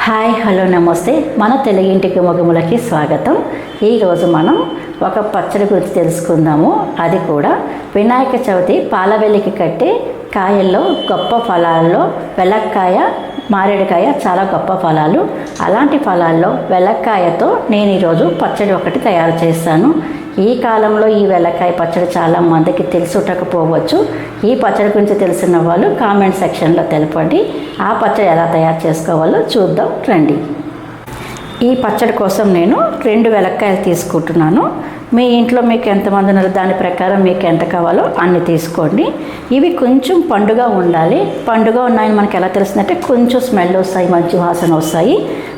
Hi hello నమస్తే మన తెలుగింటికి మొగములకి స్వాగతం. ఈరోజు మనం ఒక పచ్చడి గురించి తెలుసుకుందాము. అది కూడా వినాయక చవితి పాలవెల్లికి కట్టే కాయల్లో గొప్ప ఫలాల్లో వెలక్కాయ, మారేడుకాయ చాలా గొప్ప ఫలాలు. అలాంటి ఫలాల్లో వెలక్కాయతో నేను ఈరోజు పచ్చడి ఒకటి తయారు చేస్తాను. ఈ కాలంలో ఈ వెలక్కాయ పచ్చడి చాలా మందికి తెలుసుటకపోవచ్చు. ఈ పచ్చడి గురించి తెలిసిన వాళ్ళు కామెంట్ సెక్షన్లో తెలపండి. ఆ పచ్చడి ఎలా తయారు చేసుకోవాలో చూద్దాం రండి. ఈ పచ్చడి కోసం నేను 2 వెలక్కాయలు తీసుకుంటున్నాను. మీ ఇంట్లో మీకు ఎంతమంది ఉన్నారో దాని ప్రకారం మీకు ఎంత కావాలో అన్ని తీసుకోండి. ఇవి కొంచెం పండుగ ఉండాలి. పండుగ ఉన్నాయని మనకి ఎలా తెలుస్తుందంటే కొంచెం స్మెల్ వస్తాయి, మంచి వాసన వస్తాయి.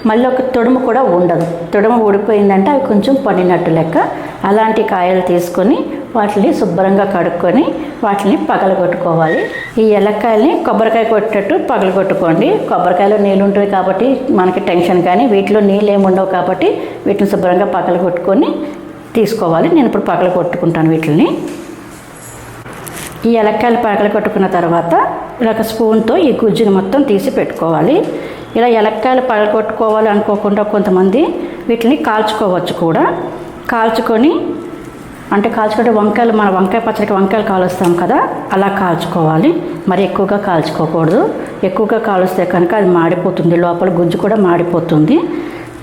మళ్ళీ ఒక తొడుము కూడా ఉండదు. తొడుము ఊడిపోయిందంటే అవి కొంచెం పండినట్టు లెక్క. అలాంటి కాయలు తీసుకొని వాటిని శుభ్రంగా కడుక్కొని వాటిని పగలగొట్టుకోవాలి. ఈ ఎలక్కాయలని కొబ్బరికాయ కొట్టేటట్టు పగలగొట్టుకోండి. కొబ్బరికాయలో నీళ్ళు ఉంటుంది కాబట్టి మనకి టెన్షన్, కానీ వీటిలో నీళ్ళు ఏమి ఉండవు కాబట్టి వీటిని శుభ్రంగా పగలగొట్టుకొని తీసుకోవాలి. నేను ఇప్పుడు పగలగొట్టుకుంటాను వీటిని. ఈ ఎలక్కాయలు పగలగొట్టుకున్న తర్వాత ఇలా ఒక స్పూన్తో ఈ గుజ్జుని మొత్తం తీసి పెట్టుకోవాలి. ఇలా ఎలక్కాయలు పగలగొట్టుకోవాలి అనుకోకుండా కొంతమంది వీటిని కాల్చుకోవచ్చు కూడా. కాల్చుకొని అంటే కాల్చుకుంటే వంకాయలు, మన వంకాయ పచ్చడికి వంకాయలు కాలుస్తాం కదా, అలా కాల్చుకోవాలి. మరి ఎక్కువగా కాల్చుకోకూడదు. ఎక్కువగా కాలుస్తే కనుక అది మాడిపోతుంది, లోపల గుజ్జు కూడా మాడిపోతుంది.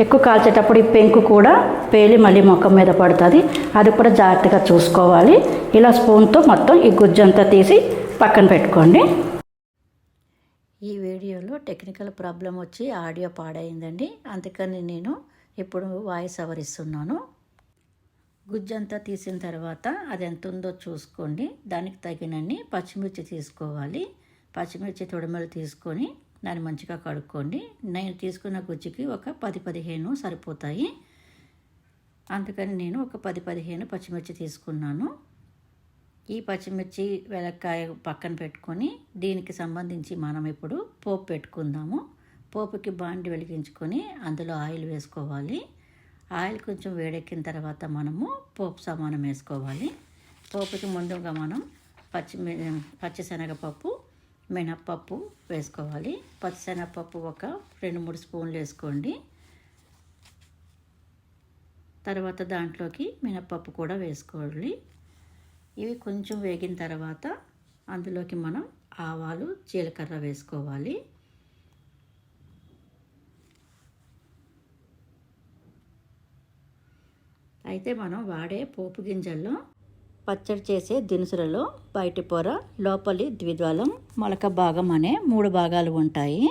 ఎక్కువ కాల్చేటప్పుడు ఈ పెంకు కూడా పేలి మళ్ళీ ముఖం మీద పడుతుంది. అది కూడా జాగ్రత్తగా చూసుకోవాలి. ఇలా స్పూన్తో మొత్తం ఈ గుజ్జు అంతా తీసి పక్కన పెట్టుకోండి. ఈ వీడియోలో టెక్నికల్ ప్రాబ్లం వచ్చి ఆడియో పాడైందండి. అందుకని నేను ఇప్పుడు వాయిస్ ఓవర్ ఇస్తున్నాను. గుజ్జంతా తీసిన తర్వాత అది ఎంత ఉందో చూసుకోండి. దానికి తగినన్ని పచ్చిమిర్చి తీసుకోవాలి. పచ్చిమిర్చి తొడిమలు తీసుకొని దాన్ని మంచిగా కడుక్కోండి. నేను తీసుకున్న గుజ్జుకి ఒక 10-15 సరిపోతాయి. అందుకని నేను ఒక 10-15 పచ్చిమిర్చి తీసుకున్నాను. ఈ పచ్చిమిర్చి వెలక్కాయ పక్కన పెట్టుకొని దీనికి సంబంధించి మనం ఇప్పుడు పోపు పెట్టుకుందాము. పోపుకి బాండి వెలిగించుకొని అందులో ఆయిల్ వేసుకోవాలి. ఆయిల్ కొంచెం వేడెక్కిన తర్వాత మనము పోపు సామానం వేసుకోవాలి. పోపుకి ముందుగా మనం పచ్చిశనగపప్పు, మినప్పప్పు వేసుకోవాలి. పచ్చిశనగపప్పు ఒక 2-3 స్పూన్లు వేసుకోండి. తర్వాత దాంట్లోకి మినప్పప్పు కూడా వేసుకోవాలి. ఇవి కొంచెం వేగిన తర్వాత అందులోకి మనం ఆవాలు, జీలకర్ర వేసుకోవాలి. అయితే మనం వాడే పోపు గింజల్లో పచ్చడి చేసే దినుసులలో బయటి పొర, లోపలి ద్విదళం, మొలక భాగం అనే 3 భాగాలు ఉంటాయి.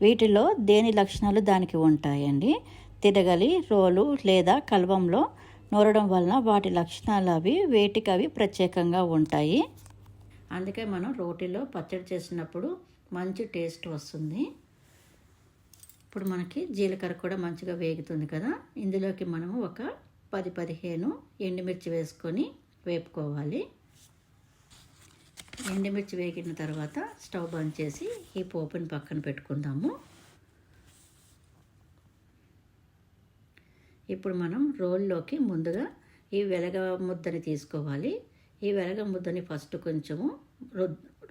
వీటిలో దేని లక్షణాలు దానికి ఉంటాయండి. తిరగలి, రోలు లేదా కల్వంలో నూరడం వలన వాటి లక్షణాలు వేటికి అవి ప్రత్యేకంగా ఉంటాయి. అందుకే మనం రోటిలో పచ్చడి చేసినప్పుడు మంచి టేస్ట్ వస్తుంది. ఇప్పుడు మనకి జీలకర్ర కూడా మంచిగా వేగుతుంది కదా. ఇందులోకి మనము ఒక 10-15 ఎండుమిర్చి వేసుకొని వేపుకోవాలి. ఎండుమిర్చి వేగిన తర్వాత స్టవ్ బంద్ చేసి ఈ పోపుని పక్కన పెట్టుకుందాము. ఇప్పుడు మనం రోల్లోకి ముందుగా ఈ వెలగ ముద్దని తీసుకోవాలి. ఈ వెలగ ముద్దని ఫస్ట్ కొంచెము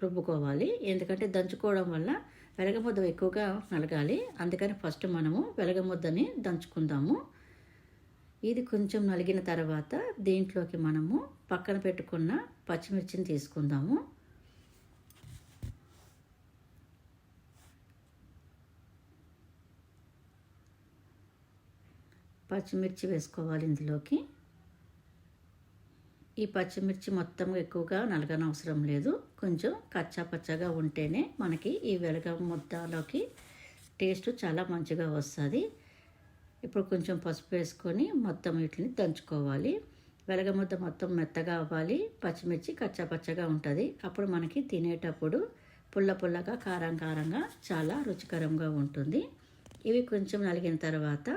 రుబ్బుకోవాలి. ఎందుకంటే దంచుకోవడం వల్ల వెలగ ముద్ద ఎక్కువగా నలగాలి. అందుకని ఫస్ట్ మనము వెలగ ముద్దని దంచుకుందాము. ఇది కొంచెం నలిగిన తర్వాత దీంట్లోకి మనము పక్కన పెట్టుకున్న పచ్చిమిర్చిని తీసుకుందాము. పచ్చిమిర్చి వేసుకోవాలి ఇందులోకి. ఈ పచ్చిమిర్చి మొత్తం ఎక్కువగా నలగనవసరం లేదు. కొంచెం కచ్చా పచ్చగా ఉంటేనే మనకి ఈ వెలగ ముద్దలోకి టేస్ట్ చాలా మంచిగా వస్తుంది. ఇప్పుడు కొంచెం పసుపు వేసుకొని మొత్తం వీటిని దంచుకోవాలి. వెలగ ముద్ద మొత్తం మెత్తగా అవ్వాలి. పచ్చిమిర్చి కచ్చా పచ్చగా ఉంటుంది. అప్పుడు మనకి తినేటప్పుడు పుల్ల పుల్లగా, కారం కారంగా చాలా రుచికరంగా ఉంటుంది. ఇవి కొంచెం నలిగిన తర్వాత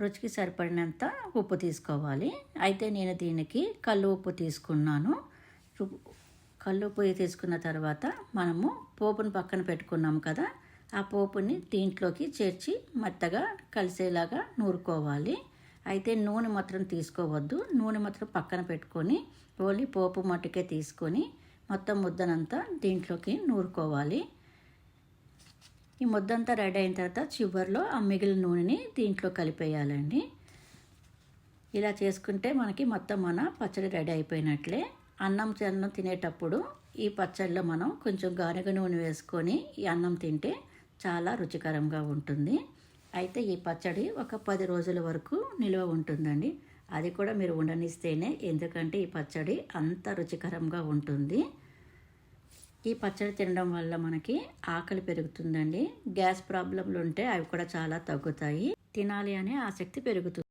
రుచికి సరిపడినంత ఉప్పు తీసుకోవాలి. అయితే నేను దీనికి కల్లు ఉప్పు తీసుకున్నాను. కల్లు ఉప్పు తీసుకున్న తర్వాత మనము పోపును పక్కన పెట్టుకున్నాము కదా, ఆ పోపుని దీంట్లోకి చేర్చి మెత్తగా కలిసేలాగా నూరుకోవాలి. అయితే నూనె మాత్రం తీసుకోవద్దు. నూనె మాత్రం పక్కన పెట్టుకొని ఓన్లీ పోపు మట్టుకే తీసుకొని మొత్తం ముద్దనంతా దీంట్లోకి నూరుకోవాలి. ఈ ముద్దంతా రెడీ అయిన తర్వాత చివరిలో ఆ మిగిలిన నూనెని దీంట్లో కలిపేయాలండి. ఇలా చేసుకుంటే మనకి మొత్తం మన పచ్చడి రెడీ అయిపోయినట్లే. అన్నం తినేటప్పుడు ఈ పచ్చడిలో మనం కొంచెం గానుగ నూనె వేసుకొని ఈ అన్నం తింటే చాలా రుచికరంగా ఉంటుంది. అయితే ఈ పచ్చడి ఒక 10 రోజుల వరకు నిల్వ ఉంటుందండి. అది కూడా మీరు ఉండనిస్తేనే, ఎందుకంటే ఈ పచ్చడి అంత రుచికరంగా ఉంటుంది. ఈ పచ్చడి తినడం వల్ల మనకి ఆకలి పెరుగుతుందండి. గ్యాస్ ప్రాబ్లంలు ఉంటే అవి కూడా చాలా తగ్గుతాయి. తినాలి అనే ఆసక్తి పెరుగుతుంది.